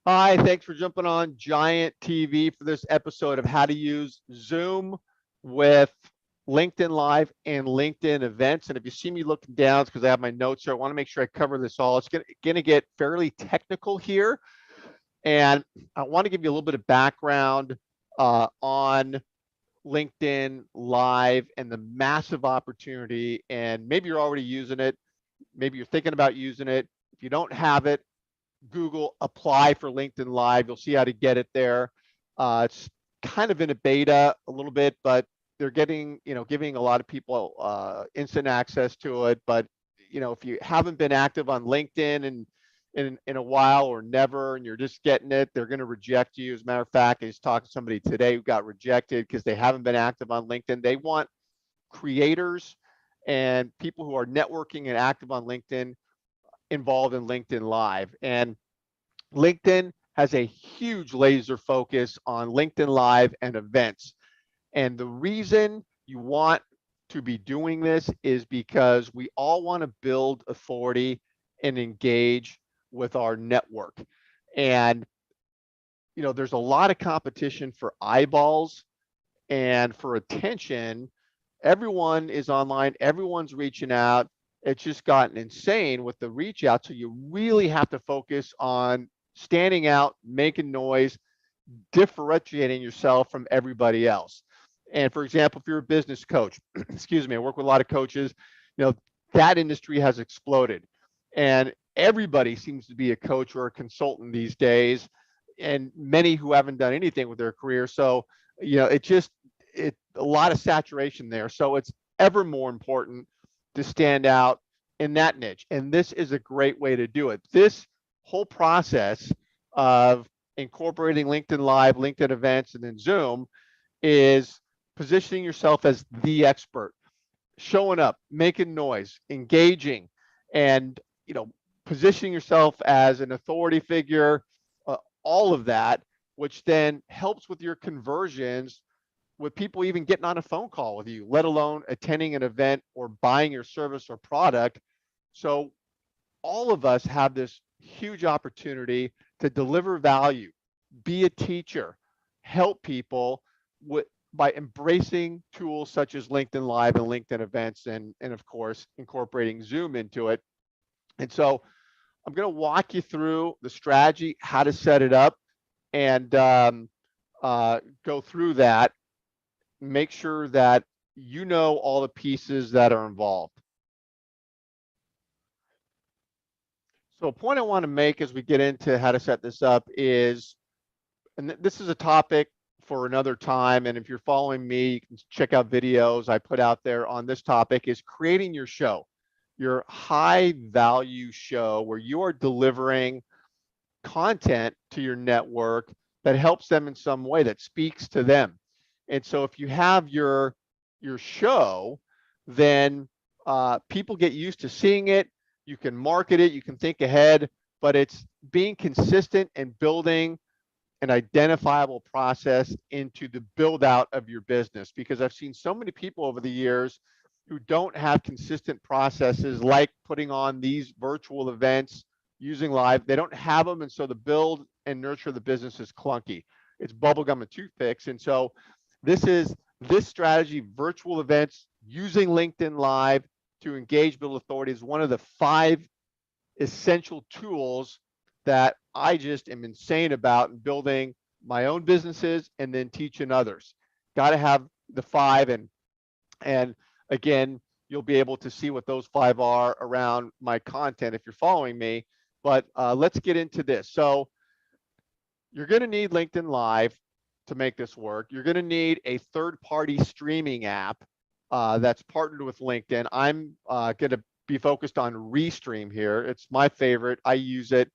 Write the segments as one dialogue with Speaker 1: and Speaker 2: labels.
Speaker 1: Hi, thanks for jumping on Giant TV for this episode of how to use Zoom with LinkedIn Live and LinkedIn events. And if you see me looking down, it's because I have my notes here. I want to make sure I cover this all. It's going to get fairly technical here. And I want to give you a little bit of background on LinkedIn Live and the massive opportunity. And maybe you're already using it. Maybe you're thinking about using it. If you don't have it, Google apply for LinkedIn Live. You'll see how to get it there. It's kind of in a beta a little bit, but they're getting, giving a lot of people instant access to it. But if you haven't been active on LinkedIn and in a while or never, and you're just getting it, they're going to reject you. As a matter of fact, I just talked to somebody today who got rejected because they haven't been active on LinkedIn. They want creators and people who are networking and active on LinkedIn involved in LinkedIn Live. And LinkedIn has a huge laser focus on LinkedIn Live and events. And the reason you want to be doing this is because we all want to build authority and engage with our network. And, there's a lot of competition for eyeballs and for attention. Everyone is online, everyone's reaching out. It's just gotten insane with the reach out. So you really have to focus on standing out, making noise, differentiating yourself from everybody else. And for example, if you're a business coach, excuse me, I work with a lot of coaches, you know, that industry has exploded. And everybody seems to be a coach or a consultant these days, and many who haven't done anything with their career. So, it a lot of saturation there. So it's ever more important to stand out in that niche. And this is a great way to do it. This whole process of incorporating LinkedIn Live, LinkedIn events, and then Zoom is positioning yourself as the expert, showing up, making noise, engaging, and positioning yourself as an authority figure, uh, all of that, which then helps with your conversions with people even getting on a phone call with you, let alone attending an event or buying your service or product. So all of us have this huge opportunity to deliver value, be a teacher, help people with by embracing tools such as LinkedIn Live and LinkedIn events, and of course incorporating Zoom into it. And so I'm going to walk you through the strategy, how to set it up, and go through that. Make sure that you know all the pieces that are involved. So a point I want to make as we get into how to set this up is, and this is a topic for another time, and if you're following me, you can check out videos I put out there on this topic, is creating your show, your high value show where you are delivering content to your network that helps them in some way, that speaks to them. And so if you have your show, then people get used to seeing it. You can market it, you can think ahead, but it's being consistent and building an identifiable process into the build out of your business, because I've seen so many people over the years who don't have consistent processes, like putting on these virtual events, using live. They don't have them. And so the build and nurture of the business is clunky. It's bubblegum and toothpicks. And so this strategy, virtual events, using LinkedIn Live to engage, build authority, is one of the 5 essential tools that I just am insane about in building my own businesses and then teaching others. Got to have the 5, and again, you'll be able to see what those 5 are around my content if you're following me. But let's get into this. So you're going to need LinkedIn Live to make this work. You're going to need a third-party streaming app that's partnered with LinkedIn. I'm going to be focused on Restream here. It's my favorite. I use it,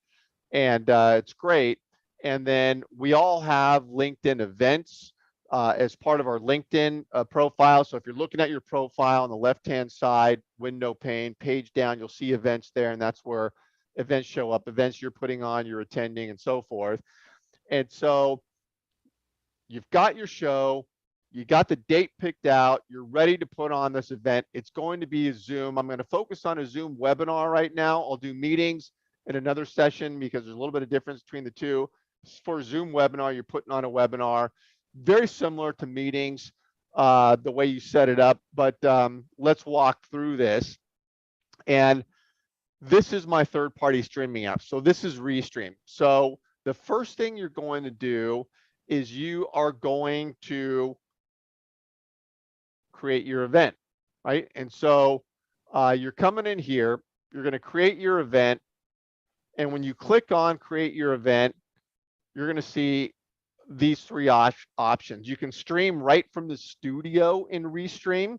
Speaker 1: and it's great. And then we all have LinkedIn events as part of our LinkedIn profile. So if you're looking at your profile on the left-hand side, window pane, page down, you'll see events there, and that's where events show up, events you're putting on, you're attending, and so forth. And so you've got your show, you got the date picked out, you're ready to put on this event. It's going to be a Zoom. I'm going to focus on a Zoom webinar right now. I'll do meetings in another session because there's a little bit of difference between the two. for a Zoom webinar, you're putting on a webinar, very similar to meetings, the way you set it up, but let's walk through this. And this is my third-party streaming app. So this is Restream. So the first thing you're going to do is you are going to create your event, right? And so you're coming in here, you're going to create your event. And when you click on create your event, you're going to see these three options. You can stream right from the studio in Restream,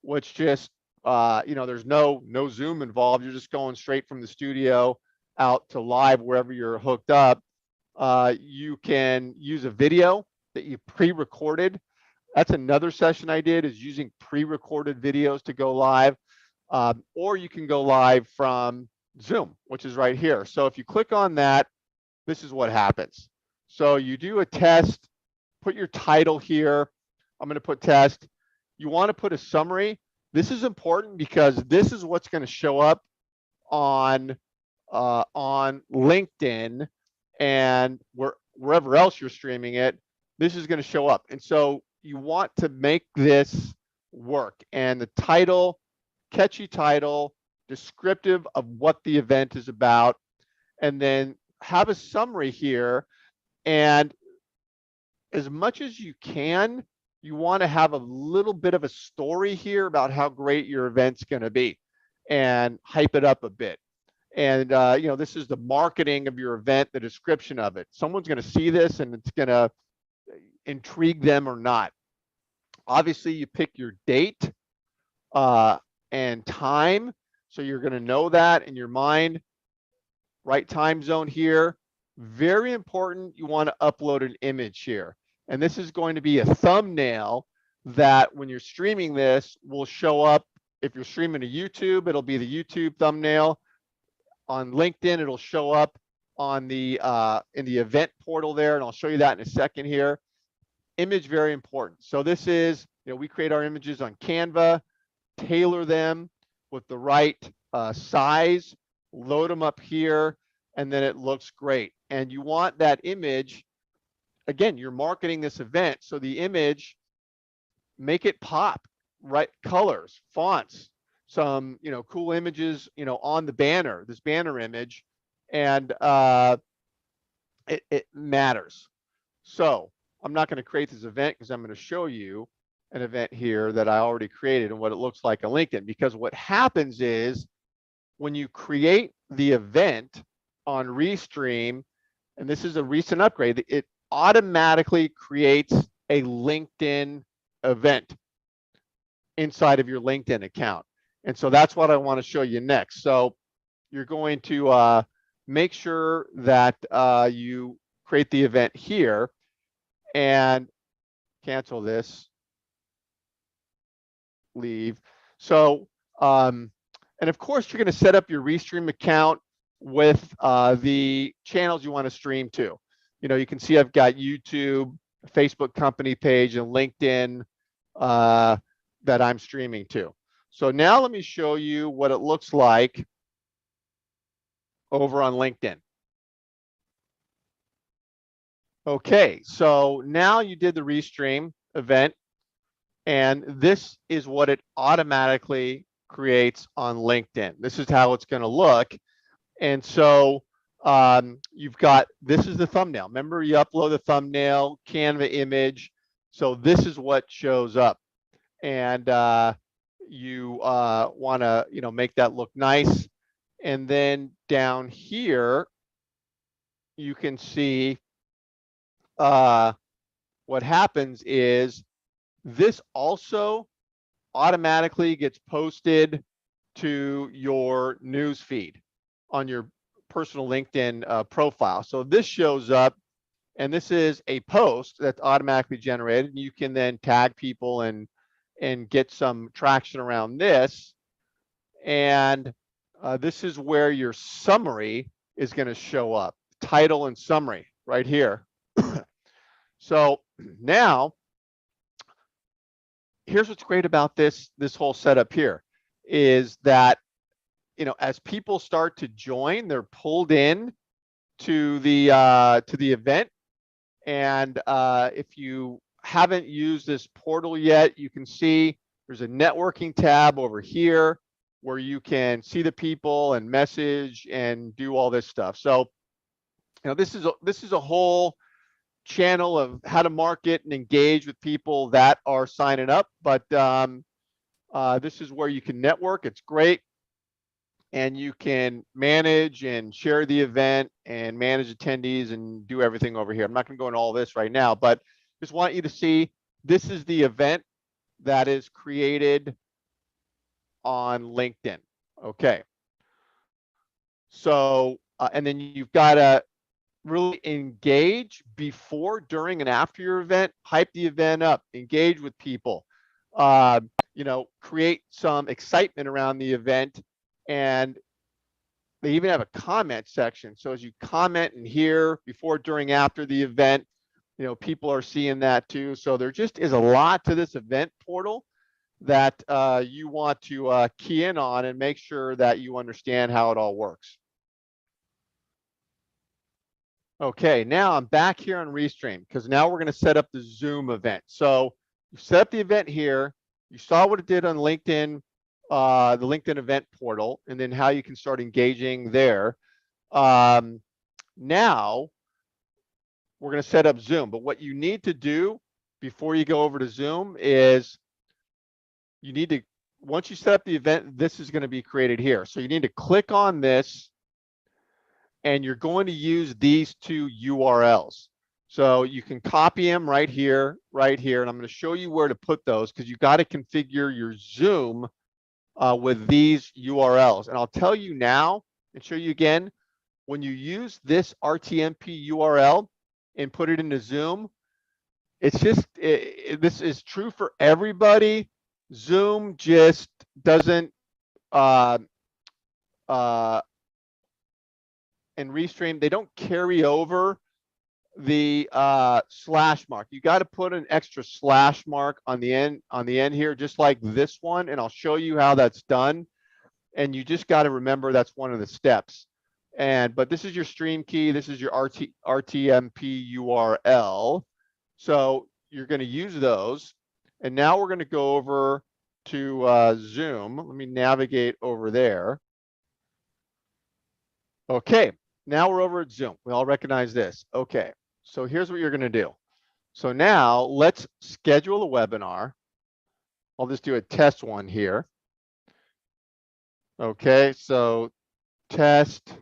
Speaker 1: which just, there's no Zoom involved. You're just going straight from the studio out to live wherever you're hooked up. You can use a video that you pre-recorded. That's another session I did, is using pre-recorded videos to go live. Or you can go live from Zoom, which is right here. So if you click on that, this is what happens. So you do a test, put your title here. I'm going to put test. You want to put a summary. This is important because this is what's going to show up on LinkedIn and wherever else you're streaming it. This is going to show up. And so you want to make this work. And the title, catchy title, descriptive of what the event is about, and then have a summary here. And as much as you can, you want to have a little bit of a story here about how great your event's going to be and hype it up a bit. And, this is the marketing of your event, the description of it. Someone's going to see this and it's going to intrigue them or not. Obviously, you pick your date and time. So you're going to know that in your mind. Right time zone here. Very important, you want to upload an image here. And this is going to be a thumbnail that when you're streaming this will show up. If you're streaming to YouTube, it'll be the YouTube thumbnail. On LinkedIn, it'll show up on the in the event portal there, and I'll show you that in a second here. Image, very important. So this is, we create our images on Canva, tailor them with the right size, load them up here, and then it looks great. And you want that image, again, you're marketing this event, so the image, make it pop, right? Colors, fonts, some, cool images, on the banner, this banner image, and it matters. So I'm not going to create this event because I'm going to show you an event here that I already created and what it looks like on LinkedIn. Because what happens is when you create the event on Restream, and this is a recent upgrade, it automatically creates a LinkedIn event inside of your LinkedIn account. And so that's what I want to show you next. So you're going to make sure that you create the event here and cancel this, leave. So, and of course, you're going to set up your Restream account with the channels you want to stream to. You can see I've got YouTube, Facebook company page, and LinkedIn that I'm streaming to. So now let me show you what it looks like over on LinkedIn. Okay, so now you did the Restream event, and this is what it automatically creates on LinkedIn. This is how it's going to look. And so you've got, this is the thumbnail. Remember, you upload the thumbnail, Canva image. So this is what shows up. And you want to, make that look nice. And then down here, you can see what happens is this also automatically gets posted to your news feed on your personal LinkedIn profile. So this shows up, and this is a post that's automatically generated. You can then tag people and get some traction around this. And this is where your summary is going to show up, title and summary right here. So now, here's what's great about this whole setup here is that, as people start to join, they're pulled in to the event. And if you haven't used this portal yet, you can see there's a networking tab over here where you can see the people and message and do all this stuff. So, this is a whole channel of how to market and engage with people that are signing up. But this is where you can network. It's great. And you can manage and share the event and manage attendees and do everything over here. I'm not going to go into all this right now, but just want you to see this is the event that is created on LinkedIn. Okay. So, and then you've got to really engage before, during, and after your event. Hype the event up, engage with people, create some excitement around the event. And they even have a comment section. So as you comment in here before, during, after the event, people are seeing that too. So there just is a lot to this event portal that you want to key in on and make sure that you understand how it all works. Okay, now I'm back here on Restream because now we're going to set up the Zoom event. So you set up the event here. You saw what it did on LinkedIn, the LinkedIn event portal, and then how you can start engaging there. Now we're going to set up Zoom. But what you need to do before you go over to Zoom is you need to, once you set up the event, this is going to be created here. So you need to click on this, and you're going to use these two URLs. So you can copy them right here, and I'm going to show you where to put those because you got to configure your Zoom with these URLs. And I'll tell you now and show you again, when you use this RTMP URL and put it into Zoom, it's just, this is true for everybody. Zoom just doesn't, and Restream, they don't carry over the slash mark. You got to put an extra slash mark on the end here, just like this one, and I'll show you how that's done. And you just got to remember that's one of the steps. But this is your stream key. This is your RTMP URL. So you're going to use those. And now we're going to go over to Zoom. Let me navigate over there. Okay, now we're over at Zoom. We all recognize this. Okay, so here's what you're going to do. So now let's schedule a webinar. I'll just do a test one here. Okay, so test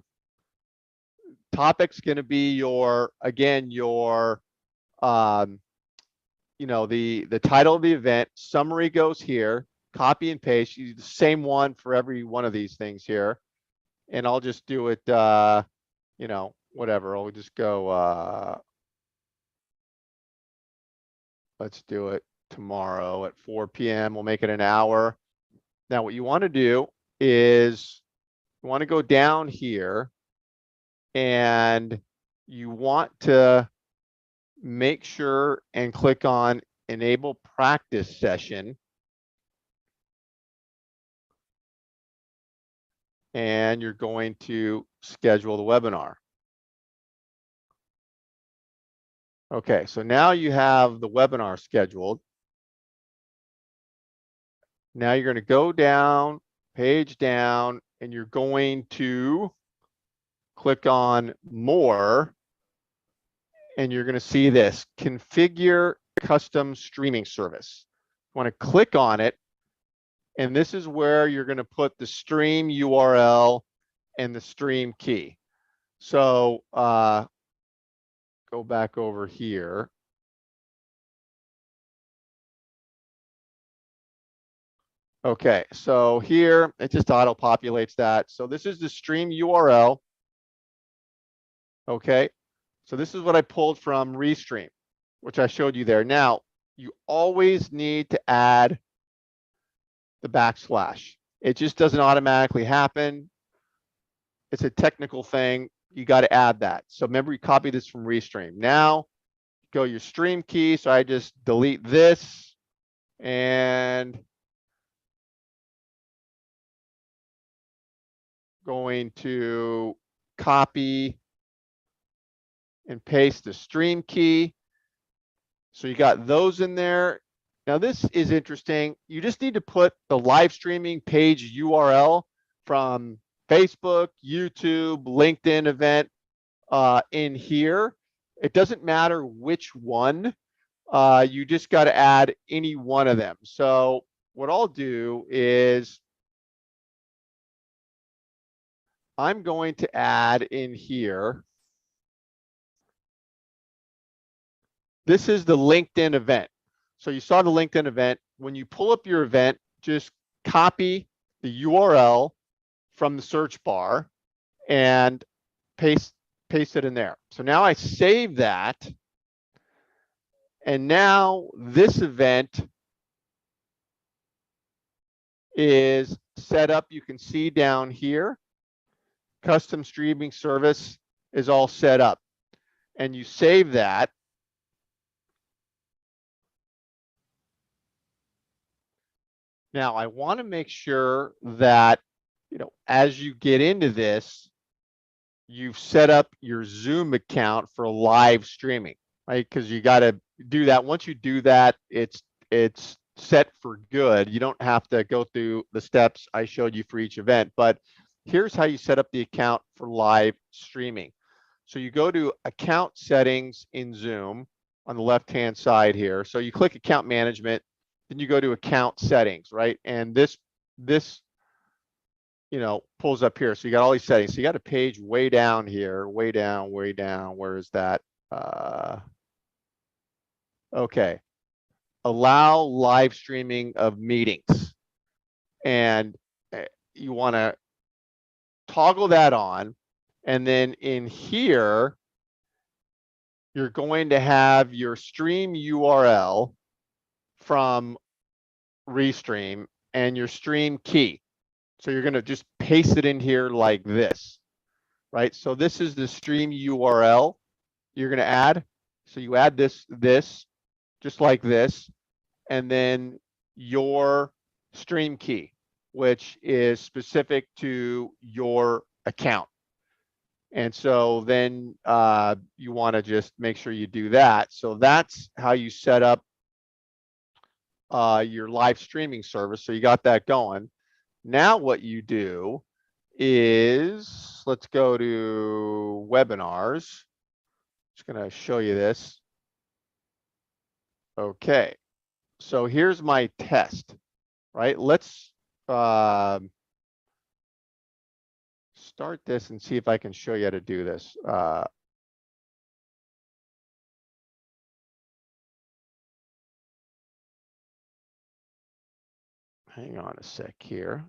Speaker 1: topic's going to be your, again, your, the title of the event. Summary goes here. Copy and paste. Use the same one for every one of these things here. And I'll just do it, whatever. I'll just go, let's do it tomorrow at 4 p.m. We'll make it an hour. Now, what you want to do is you want to go down here and you want to make sure and click on Enable Practice Session. And you're going to schedule the webinar. Okay, so now you have the webinar scheduled. Now you're going to go down, page down, and you're going to click on More, and you're going to see this, Configure Custom Streaming Service. You want to click on it, and this is where you're going to put the stream URL and the stream key. So go back over here. Okay, so here it just auto populates that. So this is the stream URL. Okay, so this is what I pulled from Restream, which I showed you there. Now, you always need to add the backslash. It just doesn't automatically happen. It's a technical thing. You got to add that. So remember, you copy this from Restream. Now, go your stream key. So I just delete this and going to copy and paste the stream key. So you got those in there. Now this is interesting. You just need to put the live streaming page URL from Facebook, YouTube, LinkedIn event in here. It doesn't matter which one. You just got to add any one of them. So what I'll do is I'm going to add in here. This is the LinkedIn event. So you saw the LinkedIn event. When you pull up your event, just copy the URL from the search bar and paste it in there. So now I save that. And now this event is set up. You can see down here, custom streaming service is all set up. And you save that. Now I want to make sure that, as you get into this, you've set up your Zoom account for live streaming, right? Because you got to do that. Once you do that, it's set for good. You don't have to go through the steps I showed you for each event, but here's how you set up the account for live streaming. So you go to account settings in Zoom on the left-hand side here. So you click account management, then you go to account settings, right? And this pulls up here. So you got all these settings. So you got a page way down here, way down. Where is that? Okay. Allow live streaming of meetings. And you want to toggle that on. And then in here, you're going to have your stream URL from Restream and your stream key. So you're going to just paste it in here like this, right? So this is the stream URL you're going to add. So you add this just like this, and then your stream key, which is specific to your account. And so then you want to just make sure you do that. So that's how you set up your live streaming service. So you got that going. Now what you do is, let's go to webinars. Just going to show you this. Okay, so here's my test, right? Let's start this and see if I can show you how to do this. Hang on a sec here.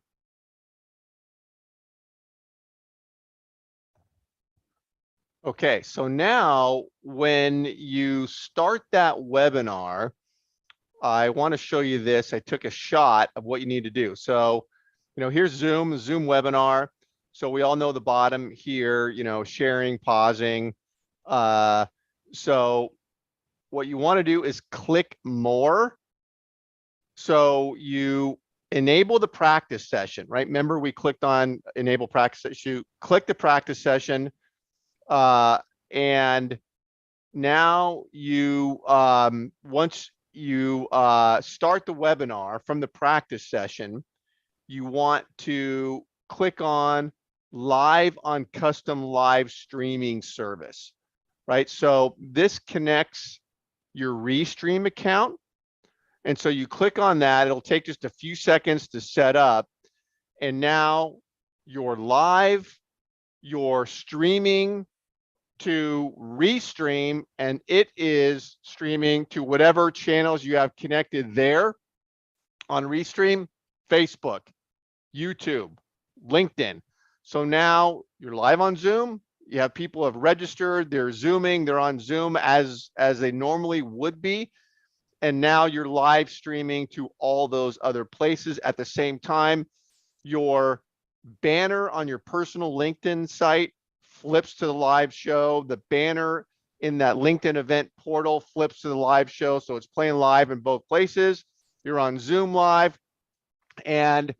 Speaker 1: Okay, so now when you start that webinar, I want to show you this. I took a shot of what you need to do. So, here's Zoom webinar. So we all know the bottom here, sharing, pausing. So what you want to do is click more. So you enable the practice session, right? Remember we clicked on enable practice session. You click the practice session. And now you, once you start the webinar from the practice session, you want to click on live on custom live streaming service, right? So this connects your Restream account. And so you click on that, it'll take just a few seconds to set up. And now you're live, you're streaming to Restream, and it is streaming to whatever channels you have connected there on Restream, Facebook, YouTube, LinkedIn. So now you're live on Zoom. You have people who have registered, they're Zooming, they're on Zoom as they normally would be. And now you're live streaming to all those other places at the same time. Your banner on your personal LinkedIn site flips to the live show. The banner in that LinkedIn event portal flips to the live show. So it's playing live in both places. You're on Zoom live and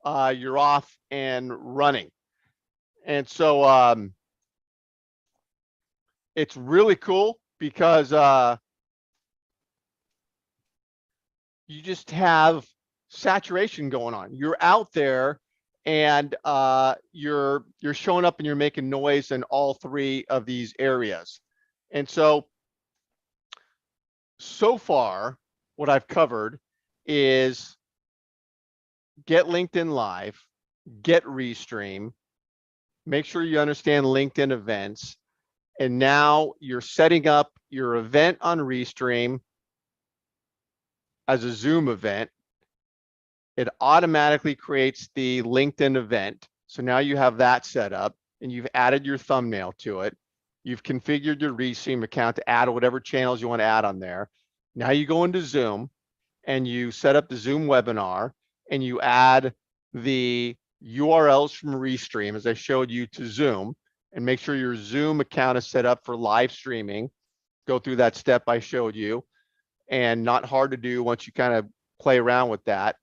Speaker 1: you're off and running. And so It's really cool because you just have saturation going on. You're out there and you're showing up and you're making noise in all three of these areas. And so far, what I've covered is get LinkedIn Live, get Restream, make sure you understand LinkedIn events, and now you're setting up your event on Restream as a Zoom event. It automatically creates the LinkedIn event. So now you have that set up and you've added your thumbnail to it. You've configured your Restream account to add whatever channels you want to add on there. Now you go into Zoom and you set up the Zoom webinar and you add the URLs from Restream, as I showed you, to Zoom, and make sure your Zoom account is set up for live streaming. Go through that step I showed you, and not hard to do once you kind of play around with that.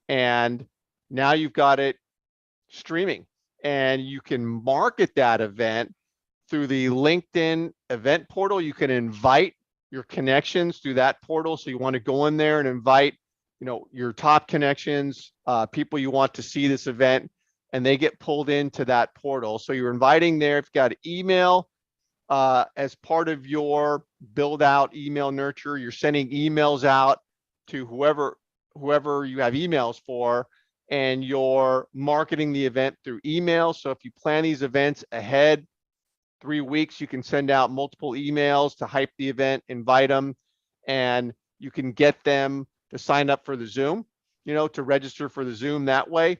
Speaker 1: And now you've got it streaming, and you can market that event through the LinkedIn event portal. You can invite your connections through that portal. So you want to go in there and invite, you know, your top connections, people you want to see this event, and they get pulled into that portal. So you're inviting there. If you've got email as part of your build out email nurture, you're sending emails out to whoever you have emails for, and you're marketing the event through email. So if you plan these events ahead 3 weeks, you can send out multiple emails to hype the event, invite them, and you can get them to sign up for the Zoom, you know, to register for the Zoom that way.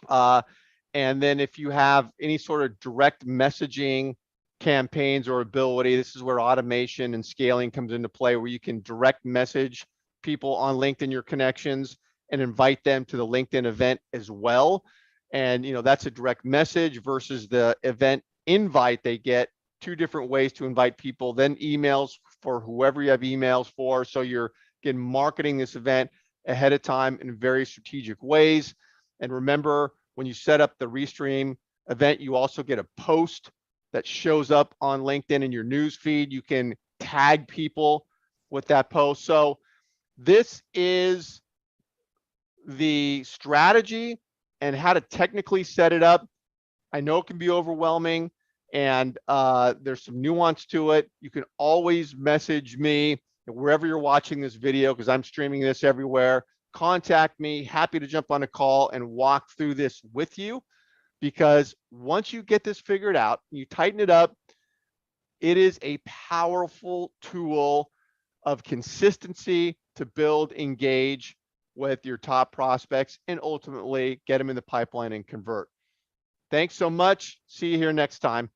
Speaker 1: And then if you have any sort of direct messaging campaigns or ability, this is where automation and scaling comes into play, where you can direct message people on LinkedIn, your connections, and invite them to the LinkedIn event as well. And, you know, that's a direct message versus the event invite. They get 2 different ways to invite people, then emails for whoever you have emails for. So you're, again, marketing this event ahead of time in very strategic ways. And remember, when you set up the Restream event, you also get a post that shows up on LinkedIn in your news feed. You can tag people with that post. So this is the strategy and how to technically set it up. I know it can be overwhelming, and there's some nuance to it. You can always message me wherever you're watching this video, because I'm streaming this everywhere. Contact me, happy to jump on a call and walk through this with you, because once you get this figured out, you tighten it up, it is a powerful tool of consistency to build, engage with your top prospects, and ultimately get them in the pipeline and convert. Thanks so much. See you here next time.